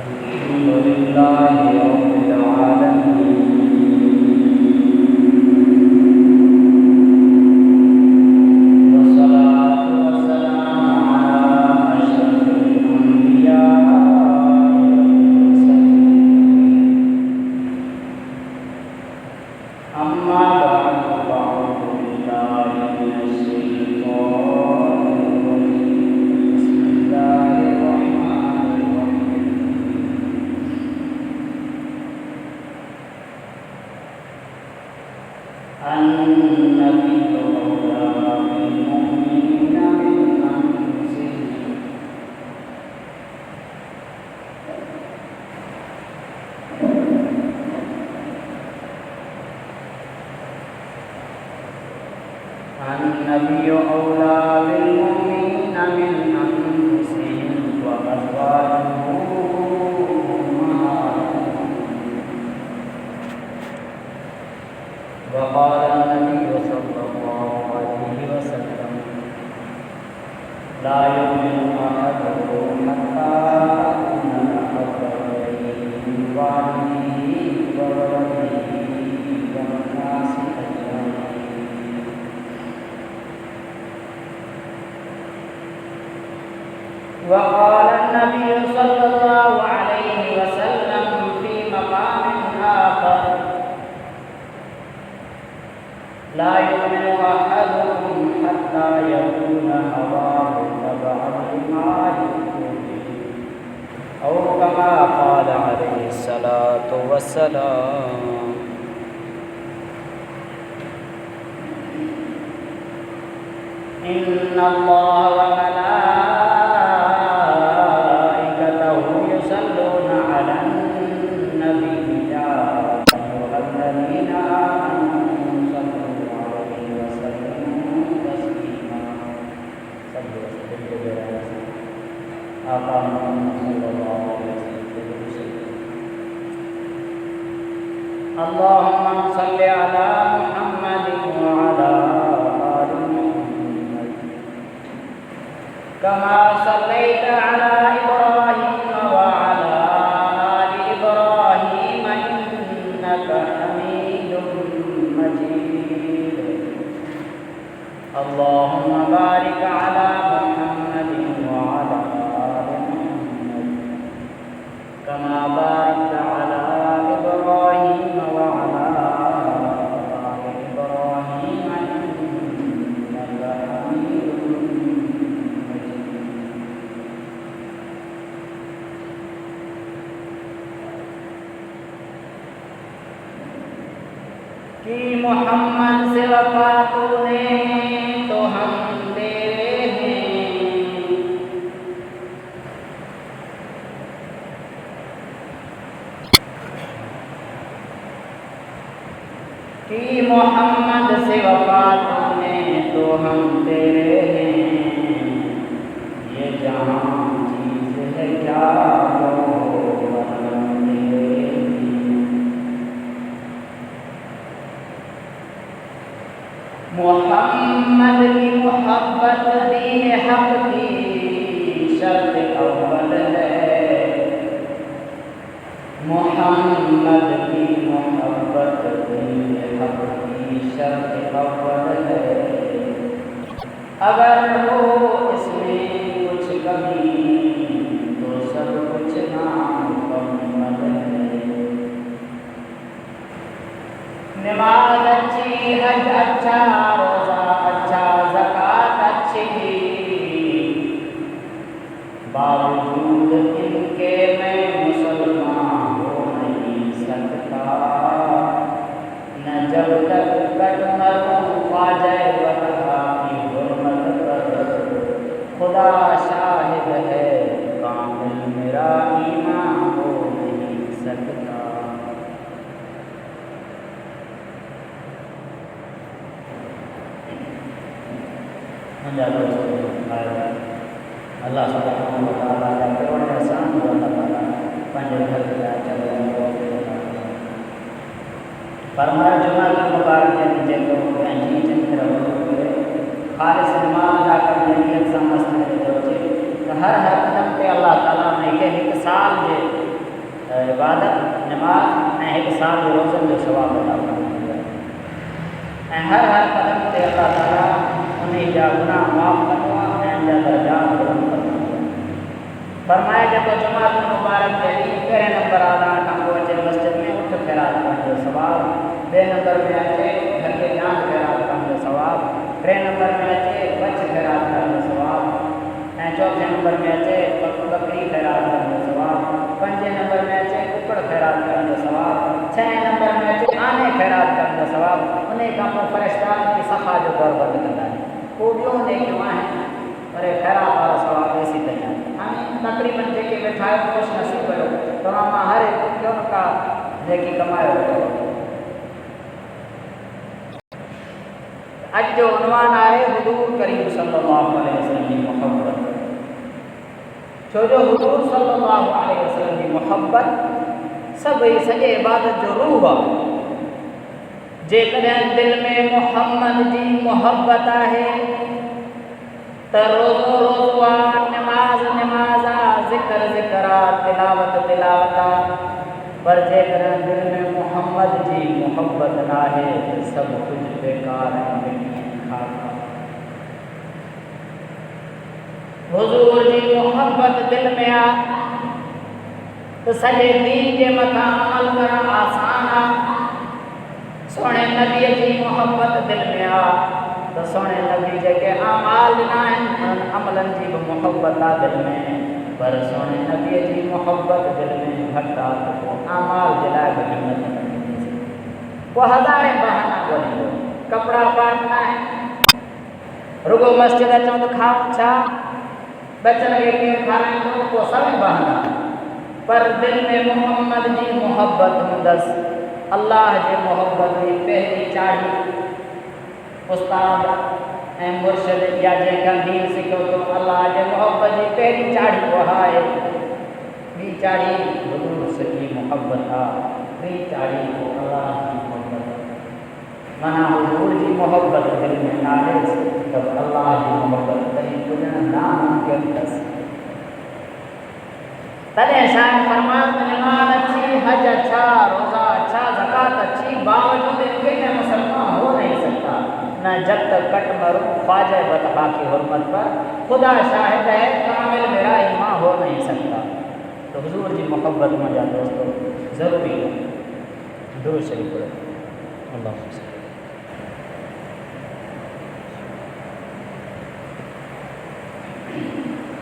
अल्हम्दुलिल्लाहि रब्बिल आलमीन वस्सलातु वस्सलामु अला अशरफिल अंबिया वल मुरसलीन अम्मा बअद फअऊज़ु बिल्लाहि मिनश शैतानिर रजीम बिस्मिल्लाहिर रहमानिर रहीम अन्नबिय्यु औला बिल मुमिनीना मिन अनफुसिहिम अन्नबिय्यु औला बिल मुमिनीना मिन अनफुसिहिम व अज़वाजुहु उम्माहातुहुम वक़ाल नबी सल्लल्लाहु अलैहि वसल्लम ला युमिनु अहदुकुम हत्ता अकूना अहब्बा इलैहि मिन वालिदिही व वलदिही वन्नासि अजमईन। वक़ाल नबी सल्लल्लाहु अलैहि वसल्लम फी मक़ामिन आख़र ला युमिनु अहदुकुम हत्ता यकूना हवाहु तबअन लिमा जि'तु बिही औ कमा क़ाल अलैहि सलातु वस्सलाम। इन्नल्लाह व मलाइकतहु युसल्लूना अलन नबी या अय्युहल्लज़ीना आमनू सल्लू अलैहि व सल्लिमू तस्लीमा। सल्लु व सल्लिमू अला आका मुहम्मद सल्लल्लाहु अलैहि वसल्लम। अल्लाहुम्मा सल्लि अला मुहम्मदिन व अला आलि मुहम्मद कमा सल्लैता अला इब्राहीम व अला आलि इब्राहीम इन्नका हमीदुम मजीद। अल्लाहुम्मा बारिक अला मुहम्मदिन व अला आलि मुहम्मद कमा बारकता अला इब्राहीम व अला आलि इब्राहीम इन्नका हमीदुम मजीद। कि मोहम्मद से वफा तूने तो हम तेरे हैं, कि मोहम्मद से वफा तूने तो हम तेरे हैं। ये जहां चीज है क्या हो वतन तेरे हैं। मोहम्मद की मोहब्बत दीन हक की शर्त अव्वल है। मोहम्मद की मोहब्बत दीन हक की शर्त अव्वल है। अगर हो इसमें कुछ कमी तो सब कुछ नामुकम्मल है। नमाज अच्छी, हज अच्छा, रोजा अच्छा, ज़कात अच्छी, बावजूद इनके मैं मुसलमान हो नहीं सकता। न जब तक कट मरूं ख्वाजा वतहा की हुर्मत पर, खुदा शाहिद है कामिल मेरा ईमान हो नहीं सकता। अल्लाह सुब्हानहु व तआला का करोड़ एहसान हो अल्लाह ताला पंजे घर के चले फरमाया जुमा का मुबारक है नीचे को जी चंद्र रहो खालिस नमाज अदा कर नियत समझ में होचे हर कदम पे अल्लाह ताला ने के एक साल जे इबादत नमाज ऐं हिकु साल जो रोज़नि जो सवाबु अदा कंदो ऐं हर क़दम ते अल्लाह ताला उन जा गुनाह माफ़ कंदो आहे ऐं उन जा दर्जात बुलंद कंदो आहे। फरमाए जेको जुमात मुबारक ते ॾींहुं पहिरें नंबर आज़ान खां पोइ अचे मस्जिद में उठ ख़ैरात करण जो सवाबु, ॿिए नंबर में अचे घर खे जान ख़ैरात करण जो सवाबु, टे नंबर में अचे बच ख़ैरात करण जो सवाबु ऐं चौथे नंबर में अचे बकरी ख़ैरात करण जो सवाबु, पंजे नंबर में अचे कुकड़ ख़ैरात करण जो सवाबु, छहें नंबर में अचे आने ख़ैरात करण जो सवाबु। उन खां पोइ फ़रिश्ता की सफ़ा जो दौर बंदि कंदा आहिनि। पोइ ॿियूं नेकियूं आहिनि पर ख़ैरात वारो सवाबु एसी ताईं आहे। हाणे तक़रीबन जेके वेठा आहियो ख़ुश नसीब कयो तव्हां मां हर हिकु क्यों न का नेकी कमायो वेठो। अॼु जो उनवान आहे हुज़ूर करीम सल्लल्लाहु अलैहि वसल्लम जी मुहब्बत। छो जो हुज़ूर सल्लल्लाहु अलैहि वसल्लम जी मुहब्बत सभई सॼे इबादत जो रूह आहे। जेकॾहिं दिलि में मुहम्मद जी मुहब्बत आहे त रोज़ो रोज़ो आहे, नमाज़ नमाज़ आहे, ज़िक्र ज़िक्र आहे, तिलावत तिलावत आहे। पर जेकॾहिं दिलि में मुहम्मद जी मुहब्बत न आहे त सभु कुझु बेकार ऐं हुज़ूर जी मुहब्बत दिलि में आहे त सॼे दीन जे मथां अमल करणु आसान आहे। सोणे नबीअ जी मुहब्बत दिलि में आहे त सोणे नबी जेके अमाल ॾिना आहिनि उन्हनि अमलनि जी बि मुहब्बत आहे दिलि में। पर सोणे नबीअ जी मुहब्बत दिलि में घटि आहे त पोइ अमाल जे लाइ बि हिमत न थींदी। पोइ हज़ारे बहाना ॻोल्हींदो, कपिड़ा पाटना आहिनि, रुगो मस्जिद अचूं त खाऊं छा, बचन खे केरु खाराईंदो, पोइ सभई बहाना। पर दिलि में मुहम्मद जी मुहब्बत हूंदसि, अल्लाह जे मुहब्बत जी पहिरीं चाढ़ी उस्ताद ऐं मुर्शिद या जंहिंखां दीन सिखियो थो अल्लाह जे मुहब्बत जी पहिरीं चाढ़ी उहा आहे। ॿी चाढ़ी हुज़ूर जी मुहब्बत आहे, ॿी चाढ़ी अल्लाह जी मुहब्बत। माना हुज़ूर जी मुहब्बत दिलि में न आहे त अल्लाह जी मुहब्बत कॾहिं पुॼणु नामुमकिन अथसि। तॾहिं शायदि फरमान नमाज़ अच्छी, हज अच्छा, रोज़ा अच्छा, ज़कात अच्छी, बावजूद इनके में मुसलमान हो नहीं सकता न जब तक कट मरूं ख्वाजा बतहा की हुर्मत पर खुदा शाहिद है कामिल मेरा ईमान हो नहीं सकता। तो हुजूर जी मोहब्बत में जा दोस्तों ज़रूरी है। दुरूद शरीफ पढ़ो। अल्लाह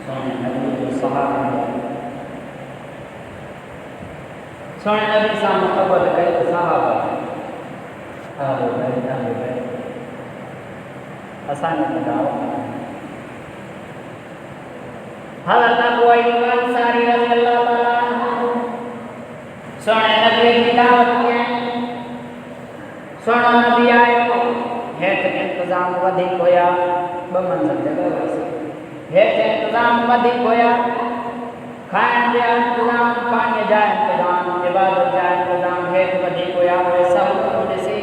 सोने नबी जो सहाबा सोने नबी सां मोहब्बत कई तो सहाबा असांखे ॿुधायो। हज़रत अबू अय्यूब अंसारी रज़ियल्लाहु ताला अन्हु सोने नबी जी दावत कयनि। सोनो नबी आयो, हेठि इंतज़ाम वधीक हुया, ॿ मंज़िल जॻह हुअसि, हेठि इंतज़ाम वधीक हुया, खाइण जा इंतज़ाम, पाणीअ जा इंतज़ाम, इबादत जा इंतज़ाम हेठि वधीक हुया। उहे सहूलियतूं ॾिसी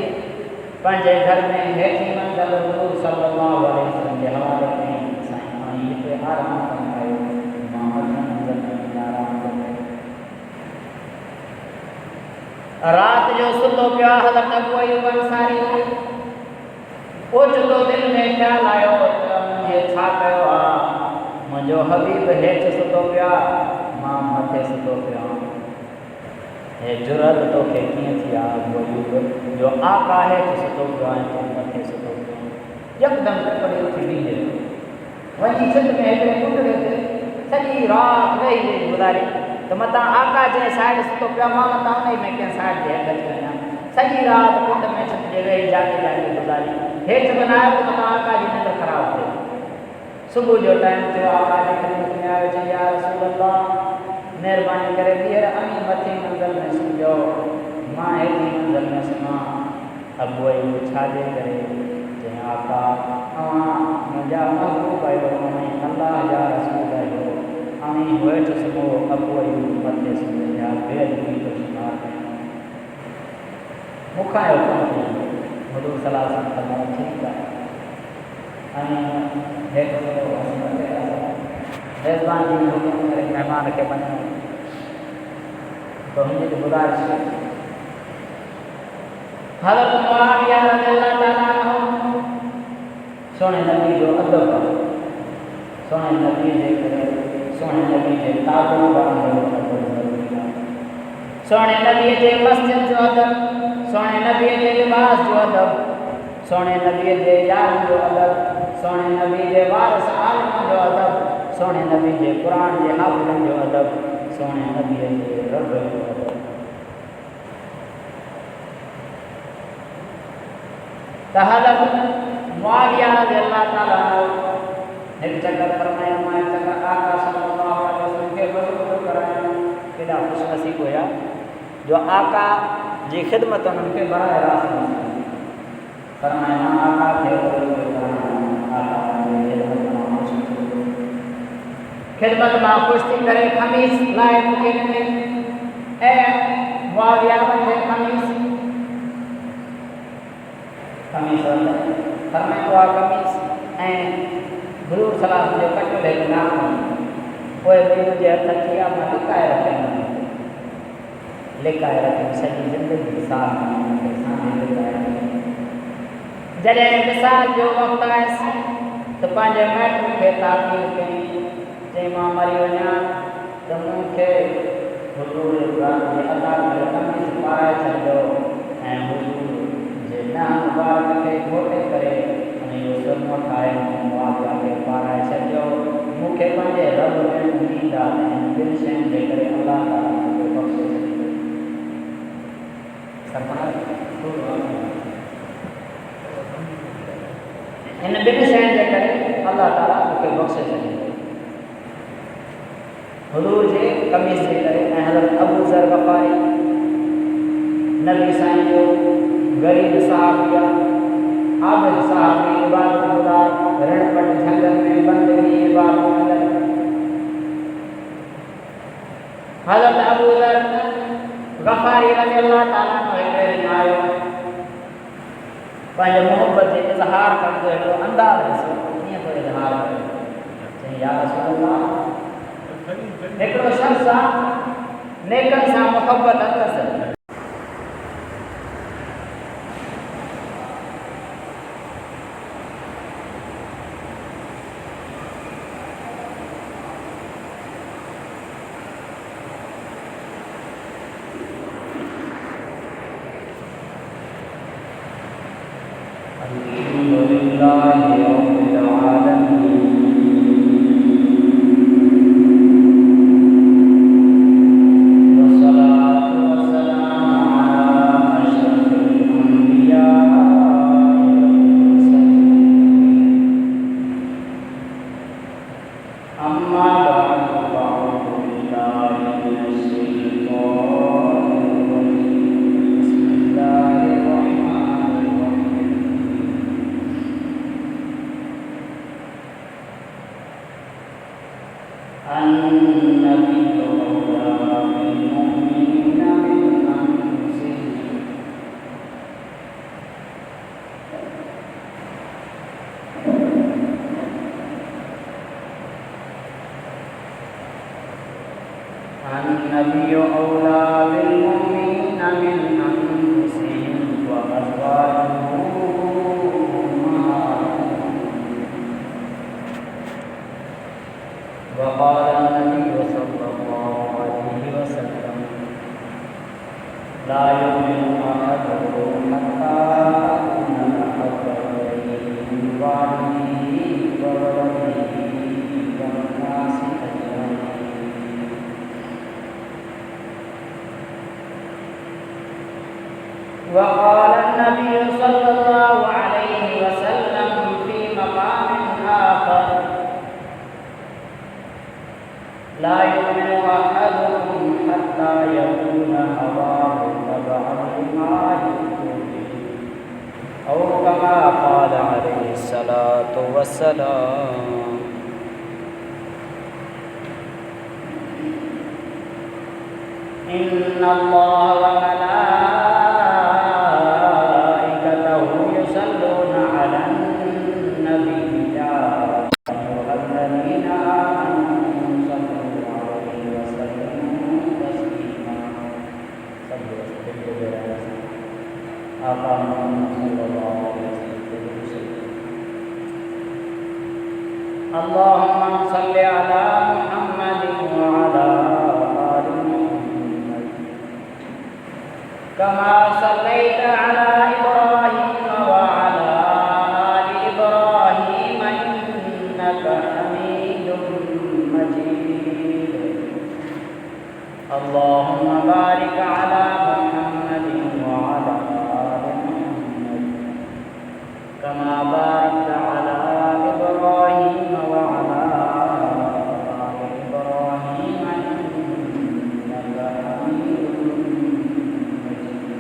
पंहिंजे घर में हेठि मंज़िल हुज़ूर सल्लल्लाहु अलैहि वसल्लम जे हवाले कयईं, साईं हाणे हिते आराम कंदा आहियो, मां मथियां मंज़िल में आराम कंदो। राति जो सुतो पियो आहे हज़रत अबू अय्यूब अंसारी, ओचितो दिलि में ख़्यालु आयो त मुंहिंजे छा कयो आहे, मुंहिंजो हबीब हेठि सुतो पियो आहे, मां मथे सुतो पियो आहियां। हे जुरत तोखे कीअं थी आहे अबू अय्यूब जो आका हेठि सुतो पियो आहे तूं मथे सुतो पियो आहे। यकदमि टपड़ी उथी बीहे वञी छित में हिकिड़े पुटड़े ते सॼी राति वेही वेही गुज़ारी त मतां आका जे साइड सुतो पियो आहे, मां मतां उन में कंहिं साइड ते हथ अची वञा। सॼी राति पुट में छित जे वेही जाॻे जाॻे गुज़ारी, हेठि बनायो त मतां आका जी निंड ख़राबु थिए। सुबुह जो टाइम थियो, आका जी ख़िदमत में आयो, चई या रसूल अल्लाह महिरबानी करे ॿीहर अञा मथे मंज़िल में सुम्हिजो, मां हेठि मंज़िल में सुम्हां। अबू अय्यूब छाजे करे? चई आका तव्हां मुंहिंजा महबूब आहियो, अल्लाह जा रसूल आहियो, हाणे हेठि सुम्हो। अबू अय्यूब मथे सुम्हिया, बेअदबी जो शिकार कयो, मूंखां जो कमु कयो। हुज़ूर सल्लल्लाहु अलैहि वसल्लम फरमायो ठीकु आहे, हाणे हेठि सुम्हो, मेज़बान जी हुकुम करे महिमान खे मञो। तो हमने तो गुजारिश की हज़रत मुआविया रज़ियल्लाहु ताला अन्हु सोने नबी जो अदब सोने नबी जे सोने नबी जे ताबो सोने नबी जे मस्जिद जो अदब सोने नबी जे लिबास जो अदब सोने नबी जे यार जो अदब सोने नबी जे वारिस आलिम जो अदब सोने नबी जे कुरान जे हाफ़िज़ जो अदब सोने नबी जे रब जो अदब हज़रत मुआविया रज़ियल्लाहु ताला अन्हु एक चक्कर फरमाया मां चक्कर आका सल्लल्लाहु अलैहि वसल्लम के वज़ू कराया केड़ा खुशनसीब होया जो आका जी खिदमत उनके बराए रास्त फरमाया आका के वज़ू कराया आका के खिदमत मां खुश थी करे खमीस लाए मुके ने ए मुआविया के खमीस फरमाए तो कमीस ऐं गुरूर सलाम जो कटो ले नाम पोइ बि मुंहिंजे हथ किया मां लिकाए रखियमि सॼी ज़िंदगी साल जॾहिं मिसाल जो वक़्तु आयसि त पंहिंजे माइटनि खे ताक़ीद कई चई मां मरी वञा त मूंखे हुज़ूर जी अदा करे कमीस पाराए छॾिजो ऐं हुज़ूर जे नाम मुबारक खे घोटे करे इहो सुनो ठाहे मुआविया खे पाराए छॾियो मूंखे पंहिंजे रब में उमीद आहे ऐं ॿिनि शयुनि जे करे अलाह ताला मूंखे बख़्शे इन ॿिनि शयुनि जे करे अलाह ताला मूंखे बख़्शे छॾियो हुज़ूर जे कमीस जे करे ऐं हज़रत अबू ज़र गफ़ारी नबी साईं जो गरीब सहाबिया आबिद साहबी इबादत गुज़ार रणपट झंगल में बंदगी इबादत कंदड़ हज़रत अबू ज़र गफ़ारी रज़ियल्लाहु ताला अन्हु हिकिड़े ॾींहुं आयो पंहिंजे मोहबत जे इज़हार कंदो हिकिड़ो अंदाज़ ॾिसो कीअं थो इज़हार करे चई या रसूल अल्लाह हिकिड़ो शख़्स आहे नेकनि सां मोहबत अथसि النبي أولى بالمؤمنين من أنفسهم وأزواجه وقال النبي صلى الله عليه وسلم لا يؤمن أحدكم حتى أكون أحب إليه من والده وولده والناس وقال النبي صلى الله عليه وسلم في مقام آخر لا يؤمن أحدكم حتى يكون هواه تبعا لما جئت به أو كما قال عليه الصلاة والسلام إن الله وملائكته يصلون على النبي يا أيها الذين آمنوا صلوا عليه وسلموا تسليما आका मोहम्मद सल्लल्लाहु अलैहि वसल्लम। अल्लाहुम्मा सल्लि अला मुहम्मदिन व अला आलि मुहम्मद कमा सल्लैता अला इब्राहीम व अला आलि इब्राहीम इन्नका हमीदुम मजीद। अल्लाहुम्मा बारिक अला मुहम्मदिन व अला आलि मुहम्मद कमा बारकता अला इब्राहीम व अला आलि इब्राहीम इन्नका हमीदुम मजीद।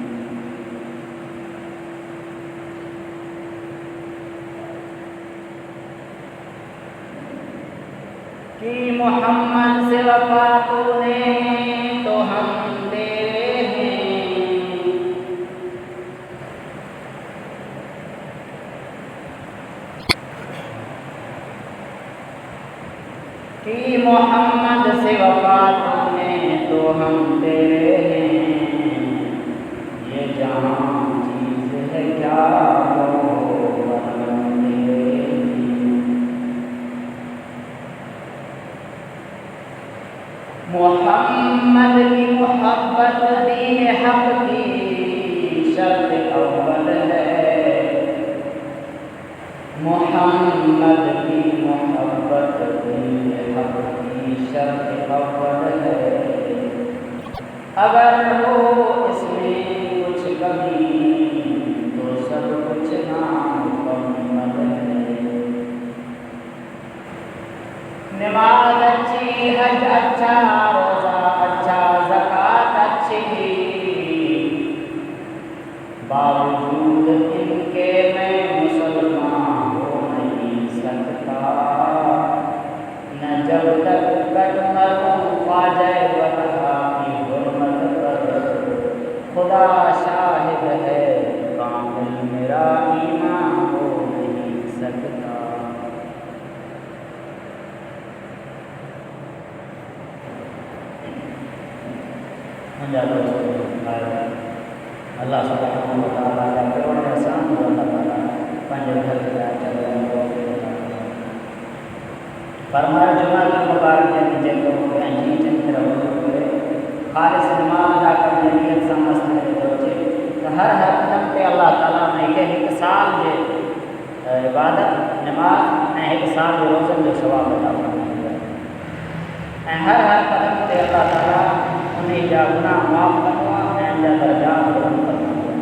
कि मोहम्मद से वफा तूने तो हम तेरे हैं, कि मोहम्मद से वफा तूने तो हम तेरे हैं। ये जहां चीज है क्या हो वरना तेरे हैं। मोहम्मद की मोहब्बत दीन हक की शर्त अव्वल है। मोहम्मद की मोहब्बत दीन हक की शर्त अव्वल है। अगर हो इसमें कुछ कमी तो सब कुछ नामुकम्मल है। नमाज अच्छी, हज अच्छा, रोजा अच्छा, ज़कात अच्छी, बावजूद इनके मैं मुसलमान हो नहीं सकता। न जब तक कट मरूं ख्वाजा वतहा की हुर्मत पर, खुदा शाहिद है कामिल मेरा ईमान हो नहीं सकता। अल्लाह सुब्हानहु व तआला का करोड़ एहसान हो अल्लाह ताला पंज घर के फरमाया जुमा की मुबारक दिन जेको पंहिंजी चंद्र हुए खालिस नमाज अदा करने नियत सां मस्जिद में पहुंचे तो हर कदम पे अल्लाह ताला ने के एक साल जे इबादत नमाज ऐं एक साल जे रोज़न जो सवाब अदा फरमाईंदा ऐं हर कदम ते अल्लाह ताला उन्हीं जा गुनाह माफ़ कंदो आहे ऐं उनजा दर्जात बुलंद कंदो आहे।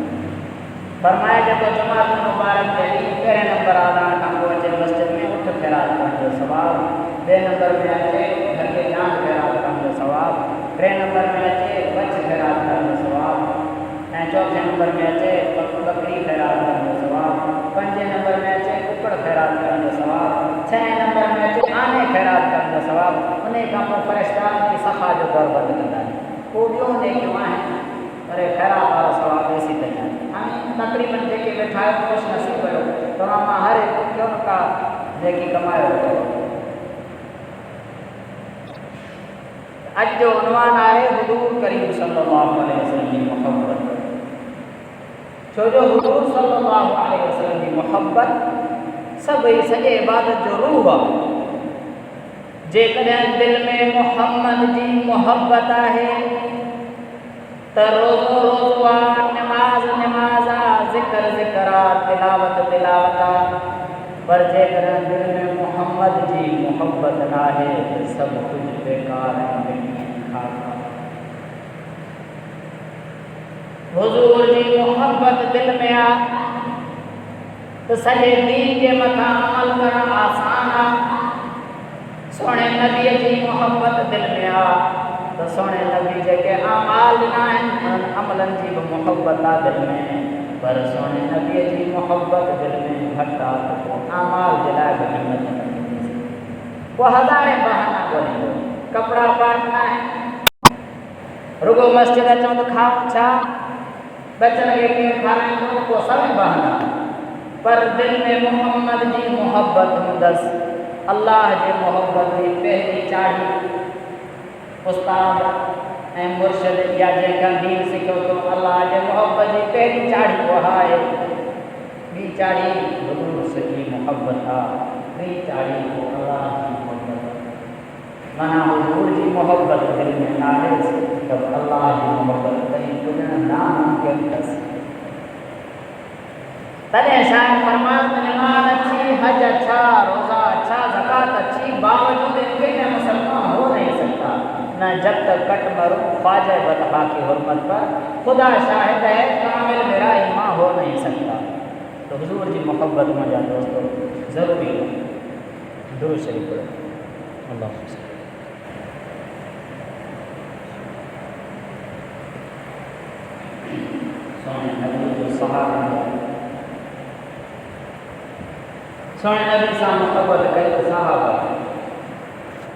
फरमाया जेको जुमा की मुबारक ॾींहुं पहिरें नंबर आज़ान खां पोइ अचे मस्जिद में उठ ख़ैरात करण जो सवाब, ॿिए नंबर में अचे घर के जान ख़ैरात करण जो सवाब, टे नंबर में अचे बच ख़ैरात करण जो सवाब ऐं चौथे नंबर में अचे बकरी ख़ैरात करण जो सवाब, पंजे नंबर में अचे कुकड़ ख़ैरात करण जो सवाब, छहें नंबर में अचे आने ख़ैरात करण जो सवाब। उन खां पोइ फ़रिश्ता की सफ़ा जो दर बंदि कंदा आहिनि। पोइ ॿियूं नेकियूं आहिनि पर ख़ैरात वारा सवाब ॾेसी तई हाणे तक़रीबन जेके वेठा आहियो ख़ुश नसीब कयो तव्हां मां हर हिकु क्यों न का नेकी कमायो वठो। अॼु जो उनवान आहे हुज़ूर करीम सल्लल्लाहु अलैहि वसल्लम जी मोहब्बत। छो जो हुज़ूर सल्लल्लाहु अलैहि वसल्लम जी मोहब्बत सभई सॼे इबादत जो रूह आहे। जेकॾहिं दिलि में मोहम्मद जी मोहब्बत आहे त रोज़ो रोज़ो आहे, नमाज़ नमाज़ आहे, ज़िक्र ज़िक्र आहे, तिलावत तिलावत आहे। पर जेकॾहिं दिलि में मोहम्मद जी मोहब्बत न आहे त सभु कुझु बेकार ऐं हुज़ूर जी मोहब्बत दिलि में आहे त सॼे दीन जे मथां अमल करणु आसान आहे। सोणे नबीअ जी मोहब्बत दिलि में आहे त सोणे नबी जेके अमाल ॾिना आहिनि उन्हनि अमलनि जी बि मोहब्बत आहे दिलि में। पर सोणे नबीअ जी मोहब्बत दिलि में घटि आहे त पोइ अमाल जे लाइ बि हिमत न थींदी। पोइ हज़ारे बहाना ॻोल्हींदो, कपिड़ा पाइणा आहिनि, रुगो मस्जिद अचूं त खाऊं छा, बचनि खे केरु खाराईंदो, पोइ सभई बहाना। पर दिलि में मोहम्मद जी मोहब्बत हूंदसि, अल्लाह जे मोहब्बत जी पहिरीं चाढ़ी उस्ताद ऐं मुर्शिद या जंहिंखां दीन सिखियो तो अल्लाह जे मोहब्बत जी पहिरीं चाढ़ी उहा आहे। ॿी चाढ़ी हुजूर सॼी मोहब्बत आहे। ॿी चाढ़ी अल्लाह जी मोहब्बत माना हुजूर जी मोहब्बत दिल में नाहे त अल्लाह जी मोहब्बत ताईं पुॼणु नामुमकिन अथसि। तॾहिं शायदि फरमान नमाज़ अच्छी, हज अच्छा, रोज़ा अच्छा, ज़कात अच्छी, बावजूद इनके में मुसलमान हो नहीं सकता न जब तक कट मरूं ख्वाजा बतहा की हुर्मत पर खुदा शाहिद है कामिल मेरा ईमान हो नहीं सकता। तो हुजूर जी मोहब्बत मुंहिंजा दोस्तों ज़रूरी है। दुरूद शरीफ पढ़ो। अल्लाह सोने नबी जो सहाबा सोने नबी सां मोहब्बत कई तो सहाबा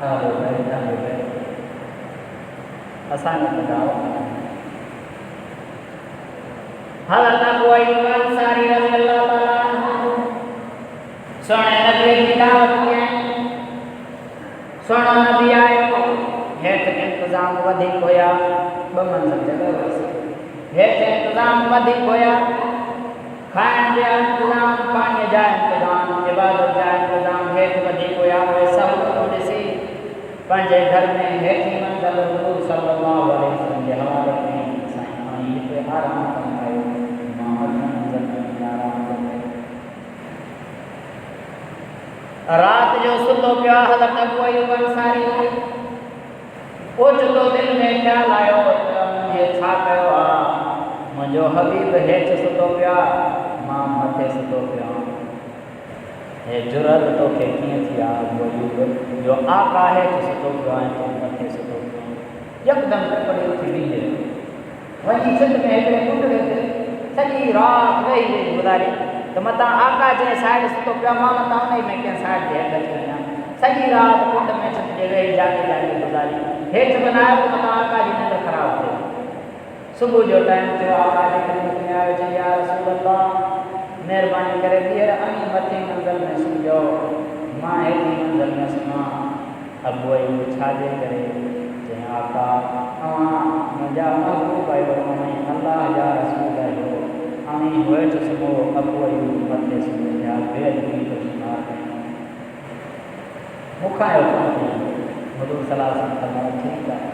आलो भाई असांखे ॿुधायो हज़रत अबू अय्यूब अंसारी रज़ियल्लाहु ताला अन्हु सोने नबी की दावत कयईं। सोनो नबी आयो हेठि इंतज़ाम वधीक हुया, ॿ मंज़िल जॻह हुई, हेठि इंतज़ाम वधीक हुया, खाइण जा इंतज़ाम, पाणीअ जा इंतज़ाम, इबादत जा इंतज़ाम हेठि वधीक हुया। उहे सभु ॾिसी पंहिंजे घर में हेठि मंज़िल हुजूर सल्लल्लाहु अलैहि वसल्लम जे हवाले में साईं हाणे हिते आराम कंदा आहियो, मां मथां मंज़िल में आराम कंदो। राति जो सुतो पियो हज़रत अबू अय्यूब अंसारी ओचितो दिलि में ख़्यालु आयो त मुंहिंजे छा कयो आहे, मुंहिंजो हबीब हेठि सुतो पिया, मां मथे सुतो पिया। हे जुरत तोखे कीअं थी आहे अबू अय्यूब जो आका हेठि सुतो पियो ऐं तूं मथे सुतो पियो। यकदमि टपड़ी उथी बीहे वञी छित में हिकिड़े पुटड़े ते सॼी राति वेही वेही गुज़ारी त मतां आका जे साइड सुतो पिया, मां मतां उन में कंहिं साइड ते हेठि अची वञा। सॼी राति कुंड में छित जे वेही जाॻे जाॻे गुज़ारी। हेठि बनायो त मतां आका जी निंड ख़राबु थिए। सुबुह जो टाइम थियो, आका जी ख़िदमत में आयो, चई या रसूल अल्लाह महिरबानी करे ॿीहर अञा मथे मंज़िल में सुम्हिजो, मां हेठि मंज़िल में सुम्हां। अबू अय्यूब छाजे करे? चई आका तव्हां मुंहिंजा महबूब आहियो ऐं अल्लाह जा रसूल आहियो, हाणे हेठि सुम्हो। अबू अय्यूब मथे सुम्ही पिया, बेअदबी जो शिकार कयो। मूंखां जो कमु थी हुजूर सलाह सां फरमायो ठीकु आहे,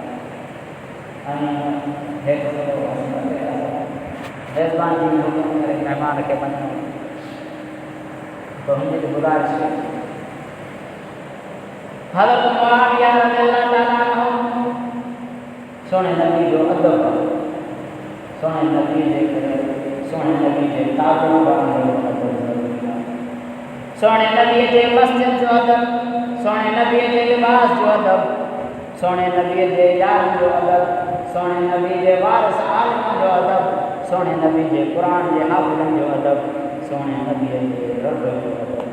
ऐं हेठि मेज़बान जी हुकुम करे महिमान खे वञो त हुनजी गुज़ारिश हज़रत मुआविया रज़ियल्लाहु ताला अन्हु सोने नबी जो अदब, सोने नबी जे करे सोने नबी जे ताबूत जो अदब ज़रूरी आहे। सोने नबी जे मस्जिद जो अदब, सोने नबी जे लिबास जो अदब, सोने नबी जे यारनि जो अदब, सोने नबी जे वारिस आलिमनि जो अदब, सोने नबी जे क़ुरान जे हाफ़िज़नि जो अदब, सोने नबी जे रब जो अदब।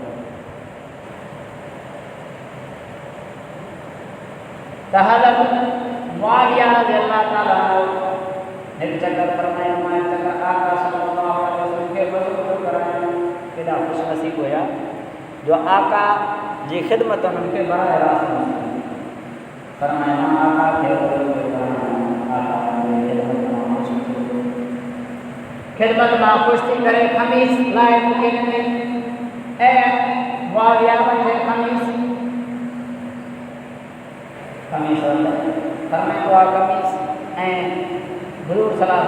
त हज़रत मुआविया रज़ियल्लाहु ताला हिकु चकर फरमायो, मां हिकु चकर आका सल्लल्लाहु अलैहि वसल्लम खे वज़ू करायो। केॾा ख़ुशनसीब हुया जो आका जी ख़िदमत उन्हनि खे बराह रास्त मिली। फरमायो मां आका खे ख़िदमत मां ख़ुशि थी करे ख़मीस लाइ मूंखे ॾिनई ऐं मुआविया वठे ख़मीस फरमाईंदो आहे ख़मीस ऐं हुजूर सलाह